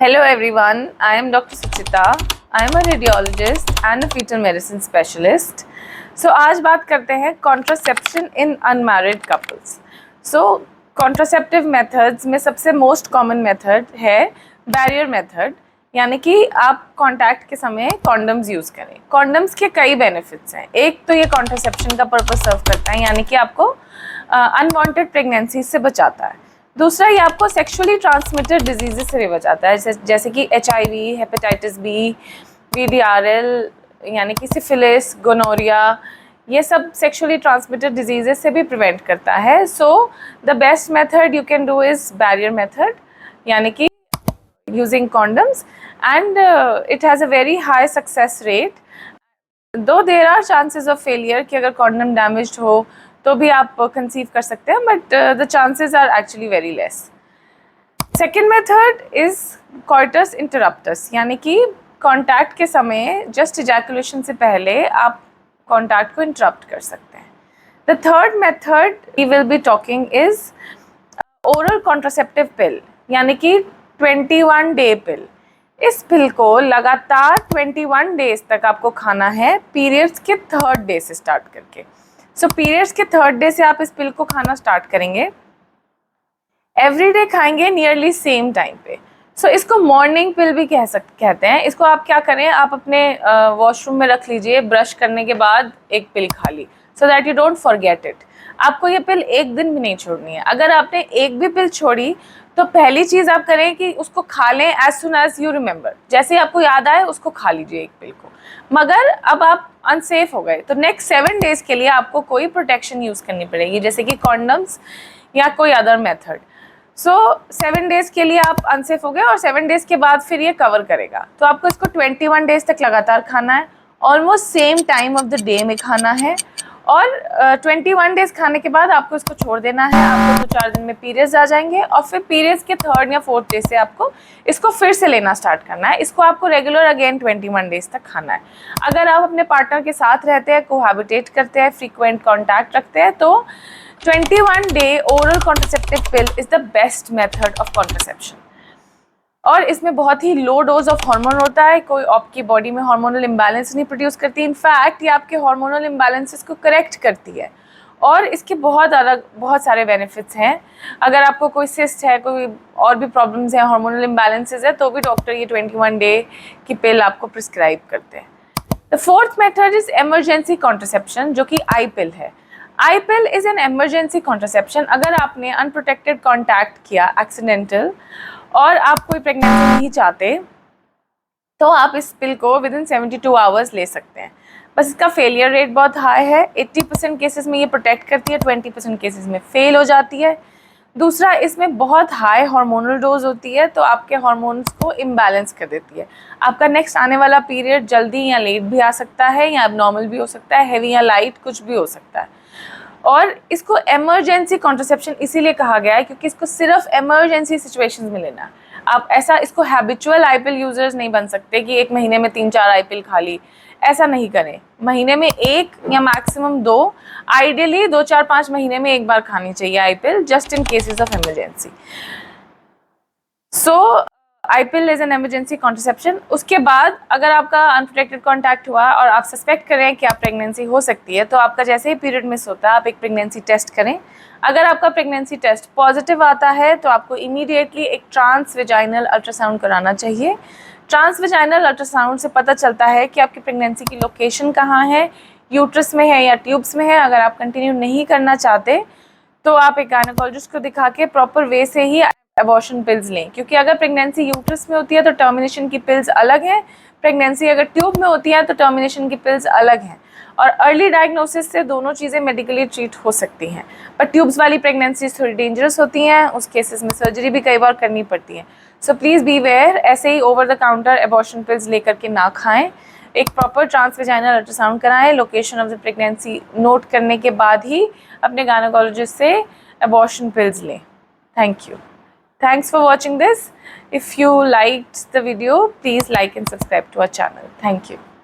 Hello everyone, I am Dr. Suchita. I am a radiologist and a fetal medicine specialist. So आज बात करते हैं contraception in unmarried couples. So contraceptive methods में सबसे most common method है barrier method, यानी कि आप कॉन्टैक्ट के समय कॉन्डम्स यूज़ करें। कॉन्डम्स के कई बेनिफिट्स हैं। एक तो ये कॉन्ट्रासेप्शन का पर्पस सर्व करता है, यानी कि आपको अनवांटेड प्रेगनेंसी से बचाता है। दूसरा, ये आपको सेक्सुअली ट्रांसमिटेड डिजीज़ से बचाता है, जैसे कि HIV, हेपेटाइटिस बी, VDRL यानी कि सिफिलिस, गोनोरिया, ये सब सेक्सुअली ट्रांसमिटेड डिजीज़ से भी प्रिवेंट करता है। So the best method you can do is barrier method, यानी कि using condoms, and it has a very high success rate. Though there are chances of failure कि अगर condom damaged हो तो भी आप conceive कर सकते हैं, but the chances are actually very less. Second method is coitus interruptus, यानी कि contact के समय just ejaculation से पहले आप contact को interrupt कर सकते हैं. The third method we will be talking is oral contraceptive pill, यानी कि 21 डे पिल। इस पिल को लगातार 21 डेज तक आपको खाना है, पीरियड्स के 3rd डे से स्टार्ट करके। सो पीरियड्स के 3rd डे से आप इस पिल को खाना स्टार्ट करेंगे, एवरीडे खाएंगे नियरली सेम टाइम पे। सो इसको मॉर्निंग पिल भी कहते हैं। इसको आप क्या करें, आप अपने वॉशरूम में रख लीजिए, ब्रश करने के बाद एक पिल खा ली, so that you don't forget it. आपको ये पिल एक दिन भी नहीं छोड़नी है। अगर आपने एक भी पिल छोड़ी तो पहली चीज़ आप करें कि उसको खा लें as soon as you remember, जैसे ही आपको याद आए उसको खा लीजिए एक पिल को। मगर अब आप अनसेफ हो गए तो नेक्स्ट 7 डेज़ के लिए आपको कोई प्रोटेक्शन यूज़ करनी पड़ेगी, जैसे कि कॉन्डम्स या कोई अदर मेथड। सो 7 डेज़ के लिए आप अनसेफ हो गए और 7 डेज़ के बाद फिर ये कवर करेगा। तो आपको इसको 21 डेज़ तक लगातार खाना है, almost same time of the day में खाना है, और 21 डेज़ खाने के बाद आपको इसको छोड़ देना है। आपको 2-4 दिन में पीरियड्स आ जाएंगे और फिर पीरियड्स के 3rd या 4th डे से आपको इसको फिर से लेना स्टार्ट करना है। इसको आपको रेगुलर अगेन 21 डेज़ तक खाना है। अगर आप अपने पार्टनर के साथ रहते हैं, कोहैबिटेट करते हैं, फ्रीक्वेंट कॉन्टैक्ट रखते हैं, तो 21 day oral contraceptive pill is the best method of contraception. और इसमें बहुत ही लो डोज ऑफ हार्मोन होता है, कोई आपकी बॉडी में हार्मोनल इम्बैलेंस नहीं प्रोड्यूस करती। इनफैक्ट ये आपके हार्मोनल इम्बैलेंसेस को करेक्ट करती है और इसके बहुत सारे बेनिफिट्स हैं। अगर आपको कोई सिस्ट है, कोई और भी प्रॉब्लम्स हैं, हार्मोनल इम्बैलेंसेस है, तो भी डॉक्टर ये 21 डे की पिल आपको प्रिस्क्राइब करते हैं। The fourth method is emergency contraception, जो कि आई पिल है। आई पिल इज़ एन एमरजेंसी कॉन्ट्रासेप्शन। अगर आपने अनप्रोटेक्टेड कॉन्टैक्ट किया एक्सीडेंटल और आप कोई प्रेगनेंसी नहीं चाहते, तो आप इस पिल को विदिन 72 आवर्स ले सकते हैं। बस इसका फेलियर रेट बहुत हाई है। 80% केसेस में ये प्रोटेक्ट करती है, 20% केसेस में फेल हो जाती है। दूसरा, इसमें बहुत हाई हार्मोनल डोज होती है, तो आपके हार्मोन्स को इम्बैलेंस कर देती है। आपका नेक्स्ट आने वाला पीरियड जल्दी या लेट भी आ सकता है, या एबनॉर्मल भी हो सकता है, हैवी या लाइट, कुछ भी हो सकता है। और इसको एमरजेंसी कॉन्ट्रासेप्शन इसीलिए कहा गया है क्योंकि इसको सिर्फ एमरजेंसी सिचुएशंस में लेना है। आप ऐसा इसको हैबिचुअल आईपिल यूजर्स नहीं बन सकते कि एक महीने में 3-4 आईपिल खा ली। ऐसा नहीं करें। महीने में 1 या मैक्सिमम 2, आइडियली 2-4-5 महीने में एक बार खानी चाहिए i pill, just in cases of emergency. So i pill is an emergency contraception. उसके बाद अगर आपका अनप्रोटेक्टेड कॉन्टैक्ट हुआ और आप सस्पेक्ट करें कि आप प्रेगनेंसी हो सकती है, तो आपका जैसे ही पीरियड मिस होता है आप एक प्रेगनेंसी टेस्ट करें। अगर आपका प्रेगनेंसी टेस्ट पॉजिटिव आता है तो आपको इमीडिएटली एक ट्रांसवेजाइनल अल्ट्रासाउंड कराना चाहिए। ट्रांसवेजाइनल अल्ट्रासाउंड से पता चलता है कि आपकी प्रेगनेंसी की लोकेशन कहाँ है, यूट्रस में है या ट्यूब्स में है। अगर आप कंटिन्यू नहीं करना चाहते तो आप एक गायनेकोलॉजिस्ट को दिखा के प्रॉपर वे से ही एबॉर्शन पिल्स लें, क्योंकि अगर प्रेगनेंसी यूट्रस में होती है तो टर्मिनेशन की पिल्स अलग हैं, प्रेगनेंसी अगर ट्यूब में होती है तो टर्मिनेशन की पिल्स अलग हैं। और अर्ली डायग्नोसिस से दोनों चीज़ें मेडिकली ट्रीट हो सकती हैं, पर ट्यूब्स वाली प्रेगनेंसी थोड़ी डेंजरस होती हैं, उस केसेस में सर्जरी भी कई बार करनी पड़ती है। सो प्लीज़ बी वेयर, ऐसे ही over the counter abortion pills लेकर के ना खाएँ। एक प्रॉपर ट्रांसवेजाइनल अल्ट्रासाउंड कराएं, location of the pregnancy note करने के बाद ही अपने गायनेकोलॉजिस्ट से एबॉर्शन पिल्स लें। Thank you. Thanks for watching this. If you liked the video, please like and subscribe to our channel. Thank you.